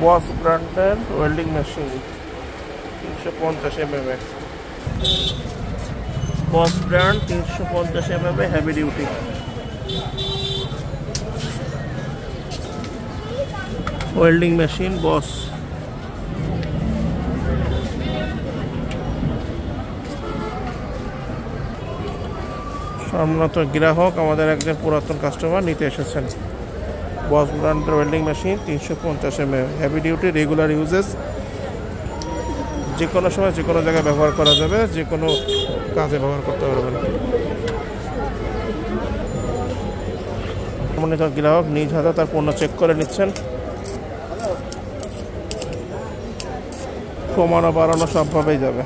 বস ব্র্যান্ডের welding machine 350 MMA. Boss brand 350 MMA heavy duty. Welding machine Boss. সম্মানিত গ্রাহক, আমাদের একজন পুরাতন কাস্টমার নিতে এসেছেন। বস ব্র্যান্ডের welding machine 350 MM heavy duty, regular uses, যে কোনো সময় যে কোনো জায়গায় ব্যবহার করা যাবে, যে কোনো কাজে ব্যবহার করতে পারবেন। সম্মানিত গ্রাহক নিজ হাতে তার পণ্য চেক করে নিচ্ছেন। কমানো বাড়ানো সবভাবেই যাবে।